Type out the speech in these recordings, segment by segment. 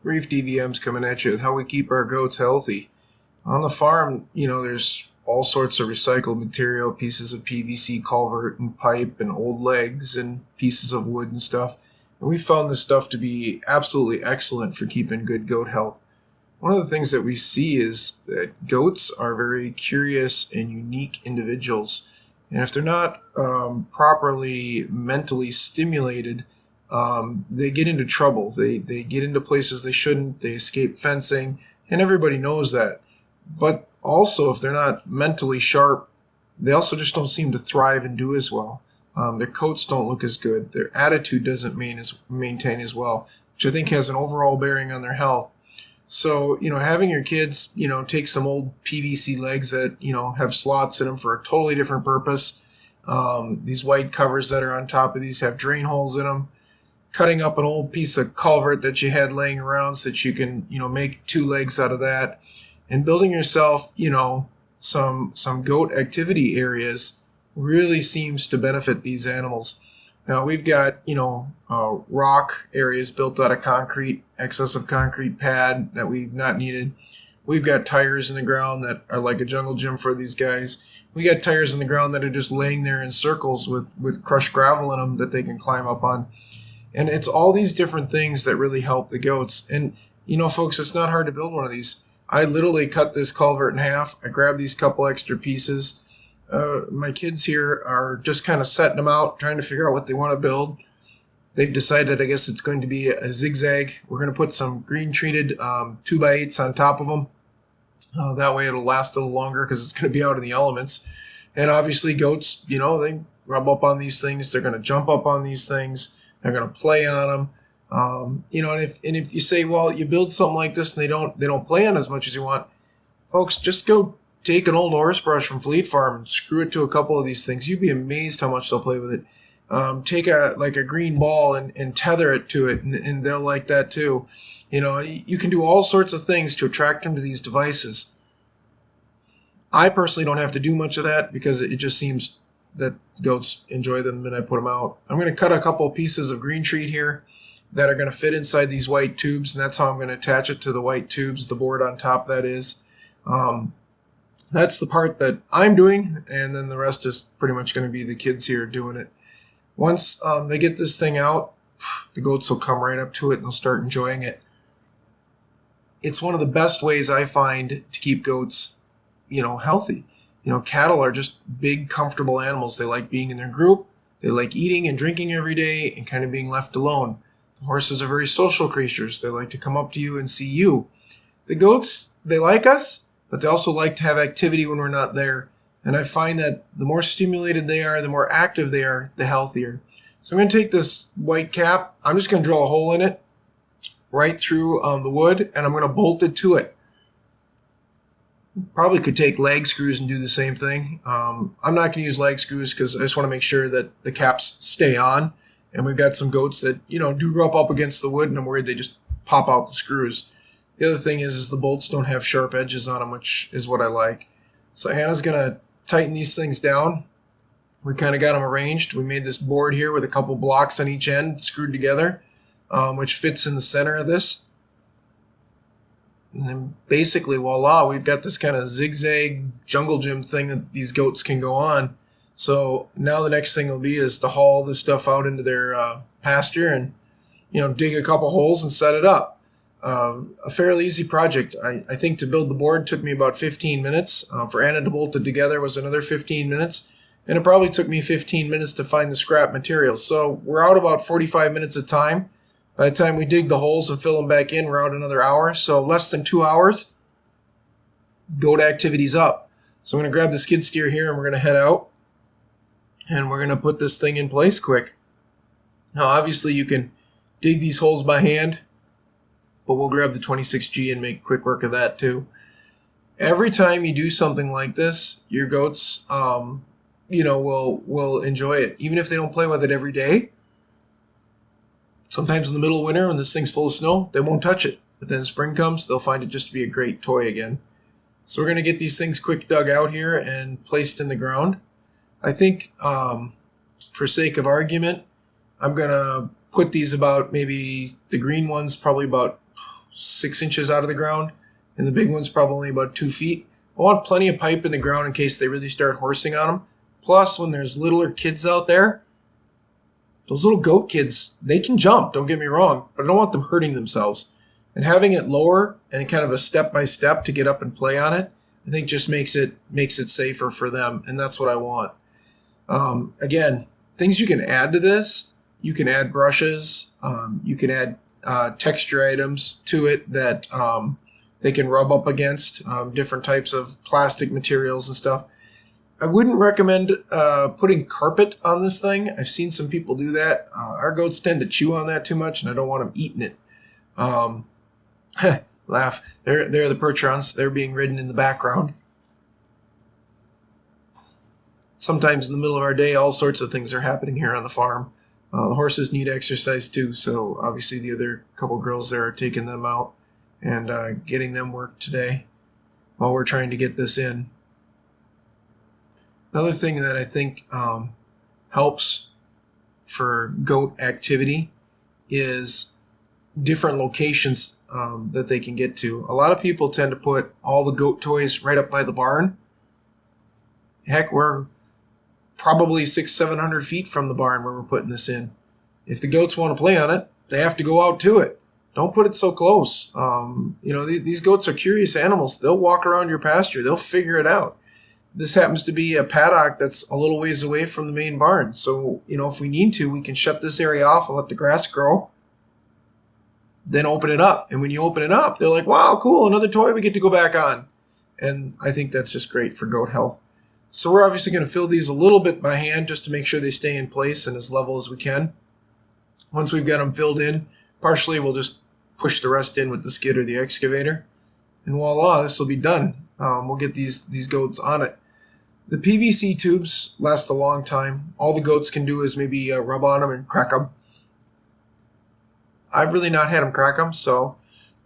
Reef DVM's coming at you with how we keep our goats healthy. On the farm, there's all sorts of recycled material, pieces of PVC culvert and pipe and old legs and pieces of wood and stuff. And we found this stuff to be absolutely excellent for keeping good goat health. One of the things that we see is that goats are very curious and unique individuals. And if they're not properly mentally stimulated, they get into trouble. They get into places they shouldn't. They escape fencing, and everybody knows that. But also, if they're not mentally sharp, they also just don't seem to thrive and do as well. Their coats don't look as good. Their attitude doesn't maintain as well, which I think has an overall bearing on their health. So, having your kids, take some old PVC legs that, have slots in them for a totally different purpose. These white covers that are on top of these have drain holes in them. Cutting up an old piece of culvert that you had laying around so that you can, make two legs out of that. And building yourself, some goat activity areas really seems to benefit these animals. Now we've got, rock areas built out of concrete, excessive concrete pad that we've not needed. We've got tires in the ground that are like a jungle gym for these guys. We got tires in the ground that are just laying there in circles with crushed gravel in them that they can climb up on. And it's all these different things that really help the goats. And, folks, it's not hard to build one of these. I literally cut this culvert in half. I grabbed these couple extra pieces. My kids here are just kind of setting them out, trying to figure out what they want to build. They've decided, I guess it's going to be a zigzag. We're going to put some green treated 2x8s on top of them. That way it'll last a little longer because it's going to be out in the elements. And obviously goats, they rub up on these things. They're going to jump up on these things. They're going to play on them. And if you say, well, you build something like this and they don't play on as much as you want, folks, just go take an old horse brush from Fleet Farm and screw it to a couple of these things. You'd be amazed how much they'll play with it. Take a green ball and tether it to it, and they'll like that too. You can do all sorts of things to attract them to these devices. I personally don't have to do much of that because it just seems that goats enjoy them and I put them out. I'm going to cut a couple pieces of green treat here that are going to fit inside these white tubes, and that's how I'm going to attach it to the white tubes, the board on top that is. That's the part that I'm doing, and then the rest is pretty much going to be the kids here doing it. Once they get this thing out, the goats will come right up to it and they'll start enjoying it. It's one of the best ways I find to keep goats, healthy. Cattle are just big, comfortable animals. They like being in their group. They like eating and drinking every day and kind of being left alone. The horses are very social creatures. They like to come up to you and see you. The goats, they like us, but they also like to have activity when we're not there. And I find that the more stimulated they are, the more active they are, the healthier. So I'm going to take this white cap. I'm just going to drill a hole in it right through the wood, and I'm going to bolt it to it. Probably could take leg screws and do the same thing. I'm not going to use leg screws because I just want to make sure that the caps stay on. And we've got some goats that, do rub up against the wood, and I'm worried they just pop out the screws. The other thing is the bolts don't have sharp edges on them, which is what I like. So Hannah's going to tighten these things down. We kind of got them arranged. We made this board here with a couple blocks on each end screwed together, which fits in the center of this. And then basically, voila, we've got this kind of zigzag jungle gym thing that these goats can go on. So now the next thing will be is to haul this stuff out into their pasture and, dig a couple holes and set it up. A fairly easy project. I think to build the board took me about 15 minutes. For Anna to bolt it together was another 15 minutes. And it probably took me 15 minutes to find the scrap materials. So we're out about 45 minutes of time. By the time we dig the holes and fill them back in, we're out another hour. So less than 2 hours, goat activity's up. So I'm going to grab the skid steer here and we're going to head out. And we're going to put this thing in place quick. Now, obviously, you can dig these holes by hand, but we'll grab the 26G and make quick work of that too. Every time you do something like this, your goats, will enjoy it. Even if they don't play with it every day. Sometimes in the middle of winter when this thing's full of snow, they won't touch it. But then spring comes, they'll find it just to be a great toy again. So we're going to get these things quick dug out here and placed in the ground. I think for sake of argument, I'm going to put these about maybe the green ones probably about 6 inches out of the ground, and the big one's probably only about 2 feet. I want plenty of pipe in the ground in case they really start horsing on them. Plus, when there's littler kids out there, those little goat kids, they can jump, don't get me wrong, but I don't want them hurting themselves. And having it lower and kind of a step-by-step to get up and play on it, I think just makes it safer for them, and that's what I want. Again, things you can add to this, you can add brushes, you can add texture items to it that they can rub up against, different types of plastic materials and stuff. I wouldn't recommend putting carpet on this thing. I've seen some people do that. Our goats tend to chew on that too much, and I don't want them eating it. Laugh. They're the Percherons. They're being ridden in the background. Sometimes in the middle of our day, all sorts of things are happening here on the farm. The horses need exercise too, so obviously the other couple girls there are taking them out and getting them worked today while we're trying to get this in. Another thing that I think helps for goat activity is different locations that they can get to. A lot of people tend to put all the goat toys right up by the barn. Heck, we're probably 600-700 feet from the barn where we're putting this in. If the goats want to play on it, they have to go out to it. Don't put it so close. These goats are curious animals. They'll walk around your pasture. They'll figure it out. This happens to be a paddock that's a little ways away from the main barn. So, if we need to, we can shut this area off and let the grass grow, then open it up. And when you open it up, they're like, wow, cool, another toy we get to go back on. And I think that's just great for goat health. So we're obviously going to fill these a little bit by hand just to make sure they stay in place and as level as we can. Once we've got them filled in, partially we'll just push the rest in with the skid or the excavator. And voila, this will be done. We'll get these goats on it. The PVC tubes last a long time. All the goats can do is maybe rub on them and crack them. I've really not had them crack them, so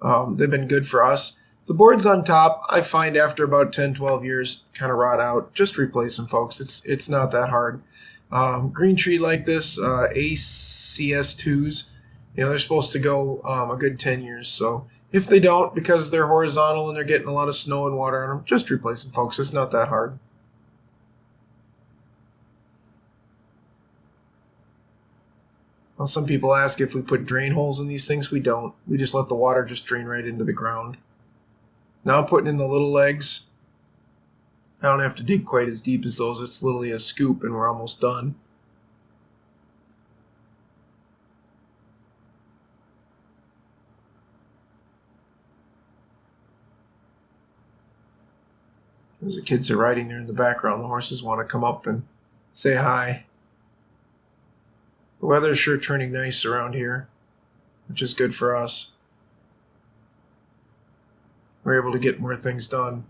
they've been good for us. The boards on top, I find after about 10, 12 years, kind of rot out. Just replace them, folks. It's not that hard. Green tree like this, ACS2s, they're supposed to go a good 10 years. So if they don't, because they're horizontal and they're getting a lot of snow and water on them, just replace them, folks. It's not that hard. Well, some people ask if we put drain holes in these things. We don't. We just let the water just drain right into the ground. Now I'm putting in the little legs. I don't have to dig quite as deep as those. It's literally a scoop and we're almost done. As the kids are riding there in the background, the horses want to come up and say hi. The weather's sure turning nice around here, which is good for us. We're able to get more things done.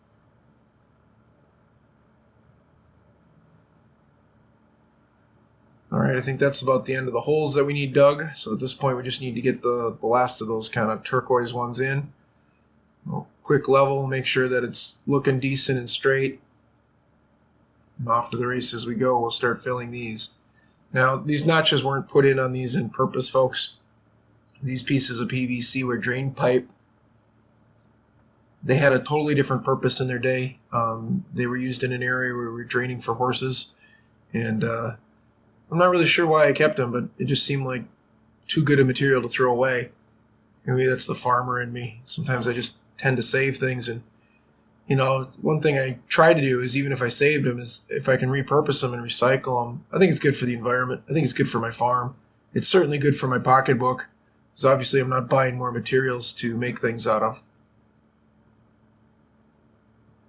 All right, I think that's about the end of the holes that we need dug. So at this point, we just need to get the last of those kind of turquoise ones in. Quick level, make sure that it's looking decent and straight. And off to the races we go. We'll start filling these. Now, these notches weren't put in on these in purpose, folks. These pieces of PVC were drain pipe. They had a totally different purpose in their day. They were used in an area where we were draining for horses. And I'm not really sure why I kept them, but it just seemed like too good a material to throw away. Maybe that's the farmer in me. Sometimes I just tend to save things. And, one thing I try to do is, even if I saved them, is if I can repurpose them and recycle them, I think it's good for the environment. I think it's good for my farm. It's certainly good for my pocketbook, because obviously I'm not buying more materials to make things out of.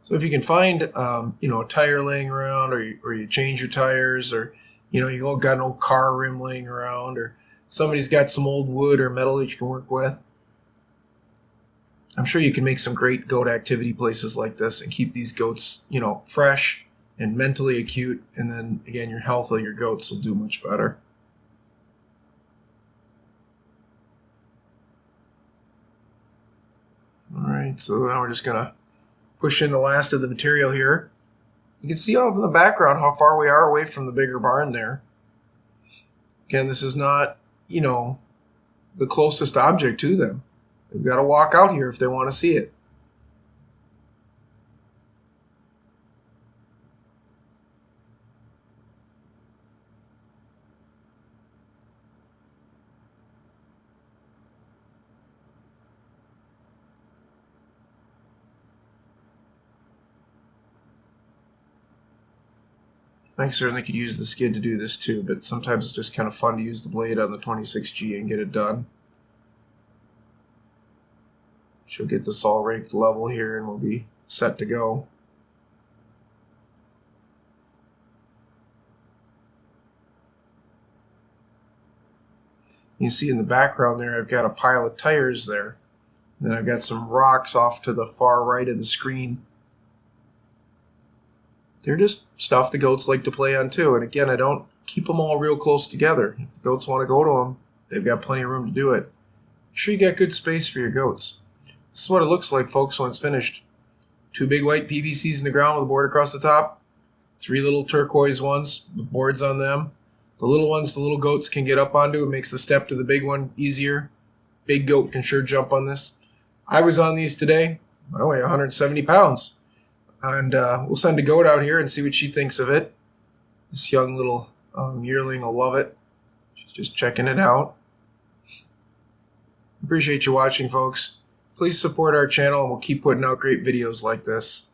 So if you can find, a tire laying around, or you change your tires, or, you got an old car rim laying around, or somebody's got some old wood or metal that you can work with, I'm sure you can make some great goat activity places like this and keep these goats, fresh and mentally acute. And then, again, your health of your goats will do much better. All right, so now we're just going to push in the last of the material here. You can see off in the background how far we are away from the bigger barn there. Again, this is not, the closest object to them. They've got to walk out here if they want to see it. I certainly could use the skid to do this too, but sometimes it's just kind of fun to use the blade on the 26G and get it done. She'll get this all raked level here and we'll be set to go. You see in the background there, I've got a pile of tires there. And then I've got some rocks off to the far right of the screen. They're just stuff the goats like to play on too. And again, I don't keep them all real close together. If the goats want to go to them, they've got plenty of room to do it. Make sure you got good space for your goats. This is what it looks like, folks, when it's finished. 2 big white PVCs in the ground with a board across the top. 3 little turquoise ones with boards on them. The little ones the little goats can get up onto. It makes the step to the big one easier. Big goat can sure jump on this. I was on these today. I weigh 170 pounds. And we'll send a goat out here and see what she thinks of it. This young little yearling will love it. She's just checking it out. Appreciate you watching, folks. Please support our channel and we'll keep putting out great videos like this.